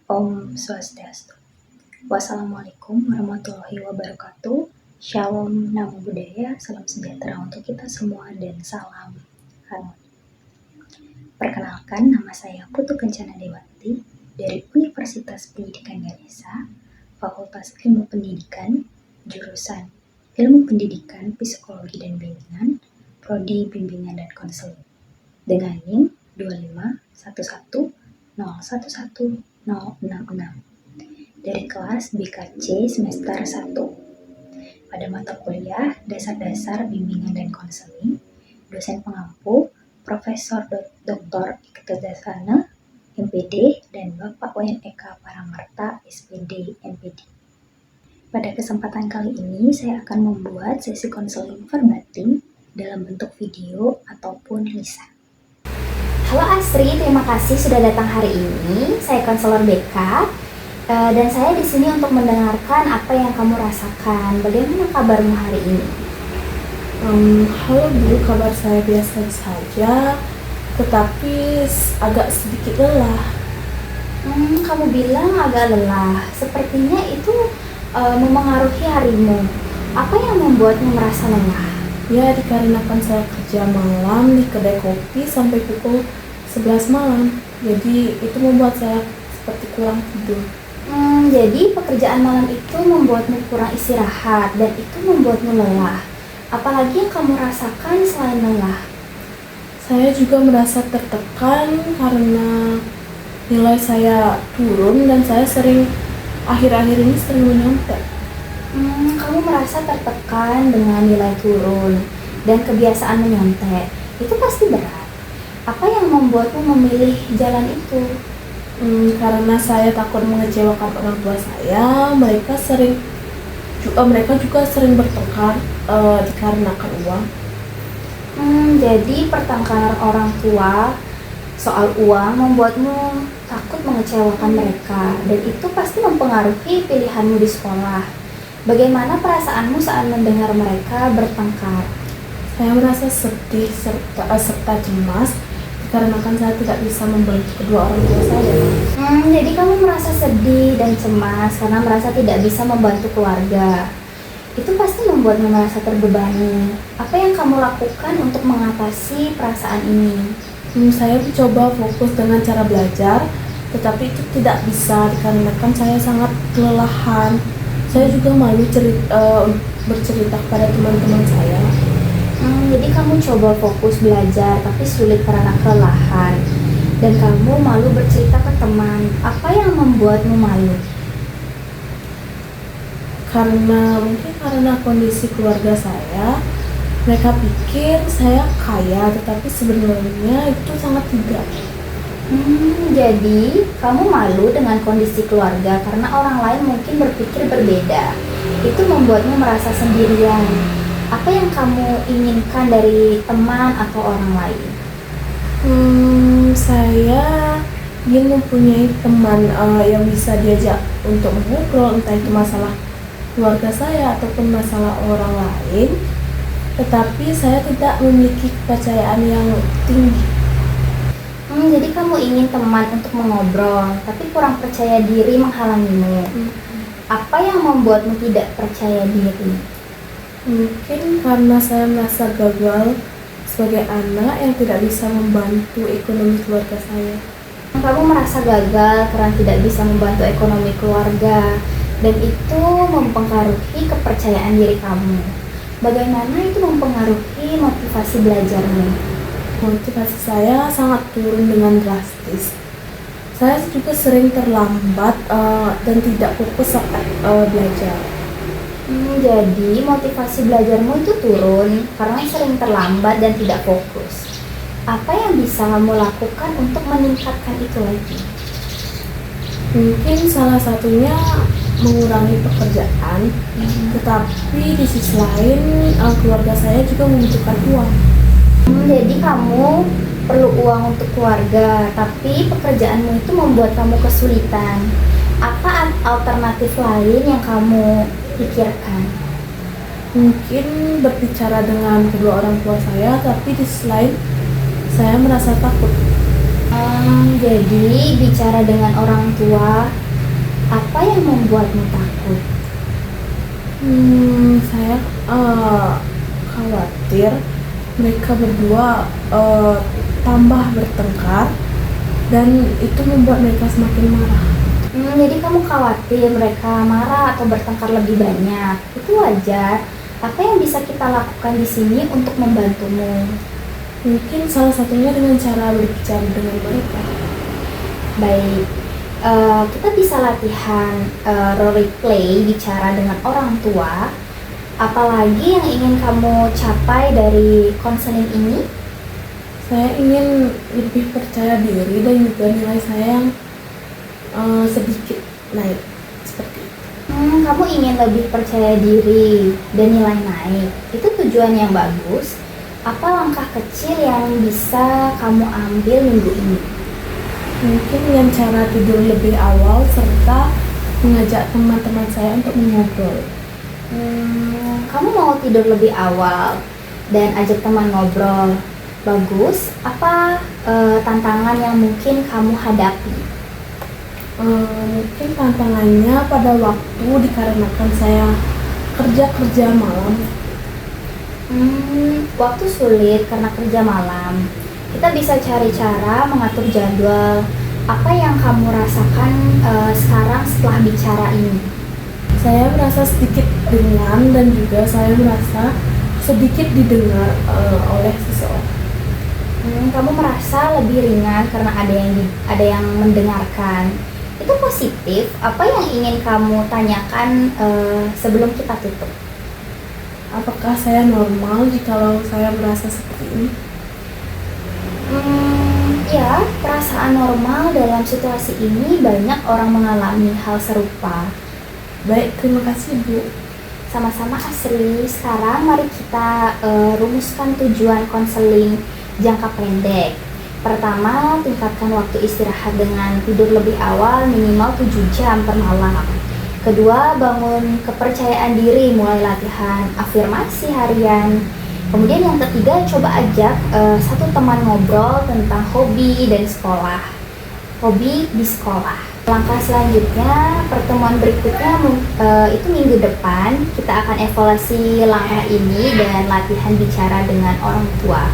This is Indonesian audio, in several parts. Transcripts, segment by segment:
Om Swastiastu. Wassalamualaikum warahmatullahi wabarakatuh. Shalom, namo buddhaya, salam sejahtera untuk kita semua dan salam harmoni. Perkenalkan, nama saya Putu Kencana Dewati dari Universitas Pendidikan Ganesha, Fakultas Ilmu Pendidikan, jurusan Ilmu Pendidikan, Psikologi dan Bimbingan, Prodi Bimbingan dan Konseling, dengan NIM 25110110066 dari kelas BKC semester 1. Pada mata kuliah Dasar-Dasar Bimbingan dan Konseling, dosen pengampu Profesor Dr. Iketodasana, MPD, dan Bapak WNEK Paramarta, SPD, MPD. Pada kesempatan kali ini, saya akan membuat sesi konseling verbatim dalam bentuk video ataupun lisan. Halo Asri, terima kasih sudah datang hari ini. Saya konselor BK dan saya di sini untuk mendengarkan apa yang kamu rasakan. Bagaimana kabarmu hari ini? Halo Bu, kabar saya biasa saja, tetapi agak sedikit lelah. Kamu bilang agak lelah. Sepertinya itu memengaruhi harimu. Apa yang membuatmu merasa lelah? Ya, dikarenakan saya kerja malam di kedai kopi sampai pukul 11 malam. Jadi itu membuat saya seperti kurang tidur. Jadi pekerjaan malam itu membuatmu kurang istirahat dan itu membuatmu lelah. Apalagi yang kamu rasakan selain lelah? Saya juga merasa tertekan karena nilai saya turun dan saya akhir-akhir ini sering menyontek. Kamu merasa tertekan dengan nilai turun dan kebiasaan menyontek. Itu pasti berat. Apa yang membuatmu memilih jalan itu? Karena saya takut mengecewakan orang tua saya. Mereka juga sering bertengkar dikarenakan uang. Jadi pertengkaran orang tua soal uang membuatmu takut mengecewakan mereka, dan itu pasti mempengaruhi pilihanmu di sekolah. Bagaimana perasaanmu saat mendengar mereka bertengkar? Saya merasa sedih serta cemas dikarenakan saya tidak bisa membantu kedua orang tua saya. Jadi kamu merasa sedih dan cemas karena merasa tidak bisa membantu keluarga. Itu pasti membuatmu merasa terbebani. Apa yang kamu lakukan untuk mengatasi perasaan ini? Saya mencoba fokus dengan cara belajar, tetapi itu tidak bisa dikarenakan saya sangat kelelahan. Saya juga malu bercerita kepada teman-teman saya. Jadi kamu coba fokus belajar tapi sulit karena kelelahan. Dan kamu malu bercerita ke teman. Apa yang membuatmu malu? Mungkin karena kondisi keluarga saya. Mereka pikir saya kaya, tetapi sebenarnya itu sangat tidak. Jadi kamu malu dengan kondisi keluarga karena orang lain mungkin berpikir berbeda. Itu membuatmu merasa sendirian. Apa yang kamu inginkan dari teman atau orang lain? Saya ingin mempunyai teman yang bisa diajak untuk mengobrol, entah itu masalah keluarga saya ataupun masalah orang lain. Tetapi saya tidak memiliki kepercayaan yang tinggi. Jadi kamu ingin teman untuk mengobrol, tapi kurang percaya diri menghalangimu. Apa yang membuatmu tidak percaya diri? Mungkin karena saya merasa gagal sebagai anak yang tidak bisa membantu ekonomi keluarga saya. Kamu merasa gagal karena tidak bisa membantu ekonomi keluarga, dan itu mempengaruhi kepercayaan diri kamu. Bagaimana itu mempengaruhi motivasi belajarmu? Motivasi saya sangat turun dengan drastis. Saya juga sering terlambat dan tidak fokus saat belajar. Jadi motivasi belajarmu itu turun karena sering terlambat dan tidak fokus. Apa yang bisa kamu lakukan untuk meningkatkan itu lagi? Mungkin salah satunya mengurangi pekerjaan, tetapi di sisi lain keluarga saya juga membutuhkan uang. Jadi kamu perlu uang untuk keluarga, tapi pekerjaanmu itu membuat kamu kesulitan. Apa alternatif lain yang kamu pikirkan? Mungkin berbicara dengan kedua orang tua saya, tapi di sisi lain saya merasa takut. Jadi bicara dengan orang tua, apa yang membuatmu takut? Saya khawatir mereka berdua tambah bertengkar dan itu membuat mereka semakin marah. Jadi kamu khawatir mereka marah atau bertengkar lebih banyak. Itu wajar. Apa yang bisa kita lakukan di sini untuk membantumu? Mungkin salah satunya dengan cara berbicara dengan mereka. Baik, kita bisa latihan role play bicara dengan orang tua. Apalagi yang ingin kamu capai dari konseling ini? Saya ingin lebih percaya diri dan juga nilai saya yang sedikit naik seperti itu. Kamu ingin lebih percaya diri dan nilai naik. Itu tujuan yang bagus. Apa langkah kecil yang bisa kamu ambil minggu ini? Mungkin dengan cara tidur lebih awal serta mengajak teman-teman saya untuk mengobrol. Kamu mau tidur lebih awal dan ajak teman ngobrol. Bagus. Apa tantangan yang mungkin kamu hadapi? Mungkin tantangannya pada waktu dikarenakan saya kerja malam. Waktu sulit karena kerja malam. Kita bisa cari cara mengatur jadwal. Apa yang kamu rasakan sekarang setelah bicara ini? Saya merasa sedikit ringan dan juga saya merasa sedikit didengar oleh seseorang. Kamu merasa lebih ringan karena ada yang mendengarkan. Itu positif. Apa yang ingin kamu tanyakan sebelum kita tutup? Apakah saya normal jikalau saya merasa seperti ini? Ya, perasaan normal dalam situasi ini banyak orang mengalami hal serupa. Baik, terima kasih Bu. Sama-sama Asri. Sekarang mari kita rumuskan tujuan konseling jangka pendek. Pertama, tingkatkan waktu istirahat dengan tidur lebih awal minimal 7 jam per malam. Kedua, bangun kepercayaan diri, mulai latihan afirmasi harian. Kemudian yang ketiga, coba ajak satu teman ngobrol tentang hobi dan sekolah. Hobi di sekolah. Langkah selanjutnya, pertemuan berikutnya itu minggu depan. Kita akan evaluasi langkah ini dan latihan bicara dengan orang tua.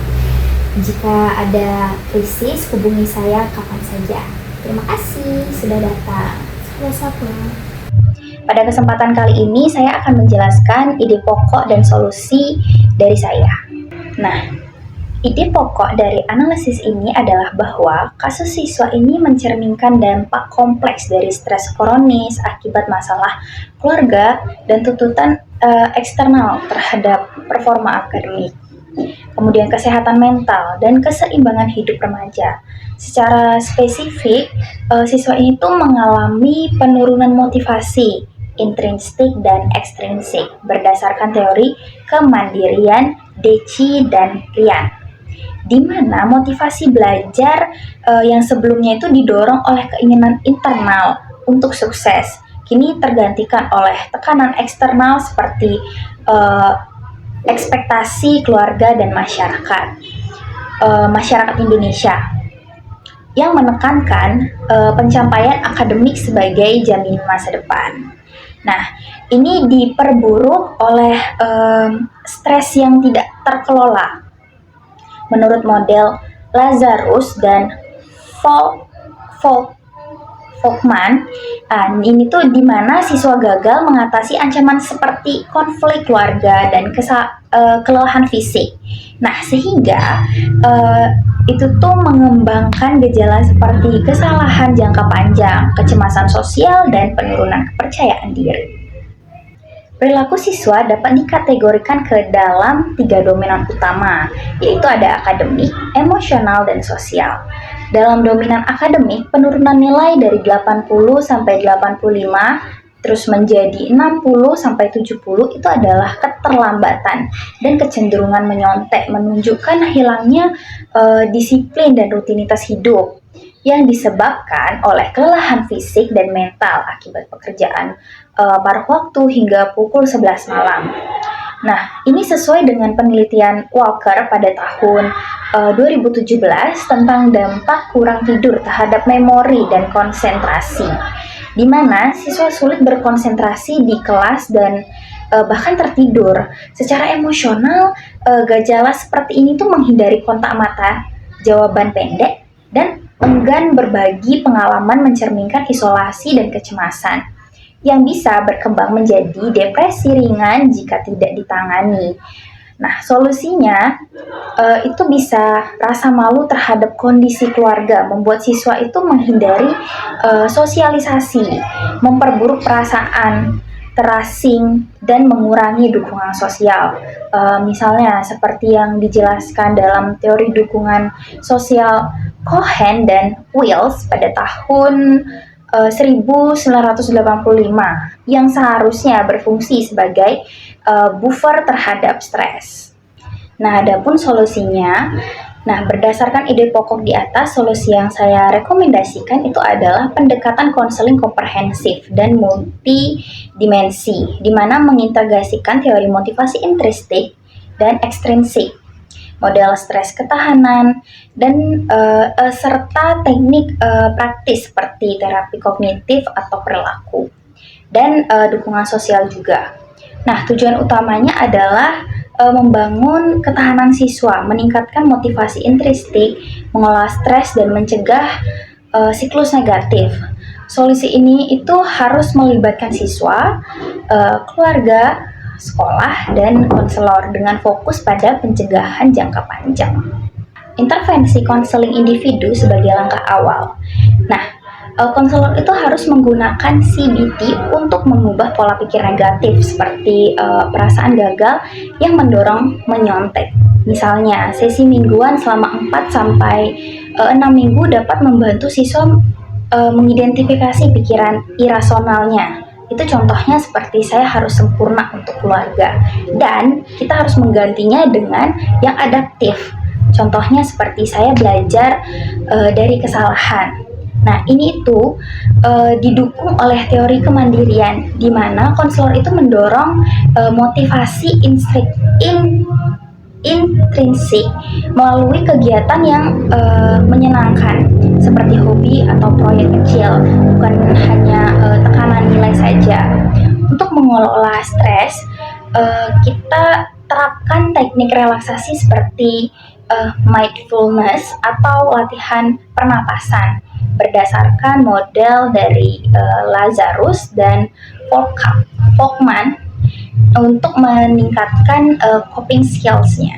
Jika ada krisis, hubungi saya kapan saja. Terima kasih sudah datang. Sama-sama. Pada kesempatan kali ini saya akan menjelaskan ide pokok dan solusi dari saya. Nah, ide pokok dari analisis ini adalah bahwa kasus siswa ini mencerminkan dampak kompleks dari stres kronis akibat masalah keluarga dan tuntutan eksternal terhadap performa akademik. Kemudian kesehatan mental dan keseimbangan hidup remaja. Secara spesifik, siswa ini tuh mengalami penurunan motivasi intrinsik dan ekstrinsik berdasarkan teori kemandirian Deci dan Ryan, di mana motivasi belajar yang sebelumnya itu didorong oleh keinginan internal untuk sukses, kini tergantikan oleh tekanan eksternal seperti ekspektasi keluarga dan masyarakat Indonesia yang menekankan pencapaian akademik sebagai jaminan masa depan. Nah, ini diperburuk oleh stres yang tidak terkelola. Menurut model Lazarus dan Folkman, ini tuh di mana siswa gagal mengatasi ancaman seperti konflik keluarga dan kelelahan fisik. Nah, sehingga itu tuh mengembangkan gejala seperti kesalahan jangka panjang, kecemasan sosial, dan penurunan kepercayaan diri. Perilaku siswa dapat dikategorikan ke dalam 3 dominan utama, yaitu ada akademik, emosional, dan sosial. Dalam dominan akademik, penurunan nilai dari 80 sampai 85 terus menjadi 60 sampai 70 itu adalah keterlambatan dan kecenderungan menyontek, menunjukkan hilangnya disiplin dan rutinitas hidup yang disebabkan oleh kelelahan fisik dan mental akibat pekerjaan paruh waktu hingga pukul 11 malam. Nah, ini sesuai dengan penelitian Walker pada tahun 2017 tentang dampak kurang tidur terhadap memori dan konsentrasi, di mana siswa sulit berkonsentrasi di kelas dan bahkan tertidur. Secara emosional, gejala seperti ini tuh menghindari kontak mata, jawaban pendek, dan enggan berbagi pengalaman mencerminkan isolasi dan kecemasan yang bisa berkembang menjadi depresi ringan jika tidak ditangani. Nah, solusinya itu bisa rasa malu terhadap kondisi keluarga, membuat siswa itu menghindari sosialisasi, memperburuk perasaan, terasing, dan mengurangi dukungan sosial. Misalnya seperti yang dijelaskan dalam teori dukungan sosial Cohen dan Wills pada tahun 1985 yang seharusnya berfungsi sebagai buffer terhadap stres. Nah, adapun solusinya, berdasarkan ide pokok di atas, solusi yang saya rekomendasikan itu adalah pendekatan konseling komprehensif dan multidimensi, di mana mengintegrasikan teori motivasi intrinsik dan ekstrinsik, model stres ketahanan, dan serta teknik praktis seperti terapi kognitif atau perilaku, dan dukungan sosial juga. Nah, tujuan utamanya adalah membangun ketahanan siswa, meningkatkan motivasi intrinsik, mengolah stres, dan mencegah siklus negatif. Solusi ini itu harus melibatkan siswa, keluarga, sekolah, dan konselor dengan fokus pada pencegahan jangka panjang. Intervensi konseling individu sebagai langkah awal. Nah, konselor itu harus menggunakan CBT untuk mengubah pola pikir negatif seperti perasaan gagal yang mendorong menyontek. Misalnya, sesi mingguan selama 4-6 minggu dapat membantu siswa mengidentifikasi pikiran irasionalnya. Itu contohnya seperti saya harus sempurna untuk keluarga, dan kita harus menggantinya dengan yang adaptif. Contohnya seperti saya belajar dari kesalahan. Nah, ini itu didukung oleh teori kemandirian, di mana konselor itu mendorong motivasi intrinsik melalui kegiatan yang menyenangkan seperti hobi atau proyek kecil, bukan hanya tekanan nilai saja. Untuk mengelola stres, kita terapkan teknik relaksasi seperti mindfulness atau latihan pernapasan berdasarkan model dari Lazarus dan Folkman untuk meningkatkan coping skills-nya.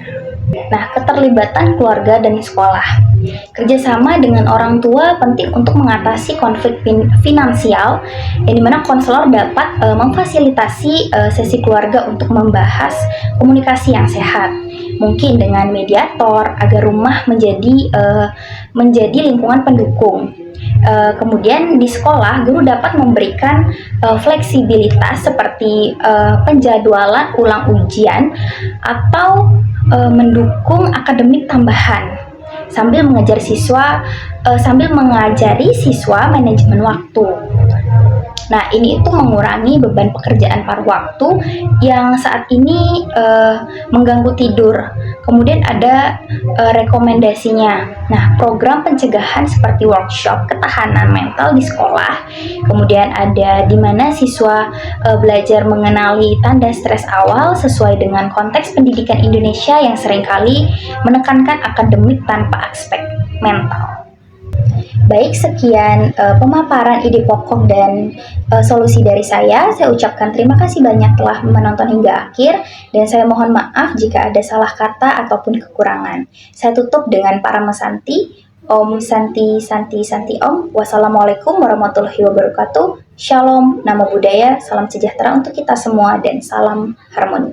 Nah, keterlibatan keluarga dan sekolah. Kerjasama dengan orang tua penting untuk mengatasi konflik finansial, yang dimana konselor dapat memfasilitasi sesi keluarga untuk membahas komunikasi yang sehat. Mungkin dengan mediator agar rumah menjadi lingkungan pendukung. Kemudian di sekolah, guru dapat memberikan fleksibilitas seperti penjadwalan ulang ujian atau mendukung akademik tambahan sambil mengajari siswa manajemen waktu. Nah, ini itu mengurangi beban pekerjaan paruh waktu yang saat ini mengganggu tidur. Kemudian ada rekomendasinya. Nah, program pencegahan seperti workshop ketahanan mental di sekolah. Kemudian ada di mana siswa belajar mengenali tanda stres awal sesuai dengan konteks pendidikan Indonesia yang seringkali menekankan akademik tanpa aspek mental. Baik, sekian pemaparan ide pokok dan solusi dari saya. Saya ucapkan terima kasih banyak telah menonton hingga akhir, dan saya mohon maaf jika ada salah kata ataupun kekurangan. Saya tutup dengan Parama Santi. Om Santi Santi Santi Om. Wassalamualaikum warahmatullahi wabarakatuh. Shalom, Namo Buddhaya, salam sejahtera untuk kita semua, dan salam harmoni.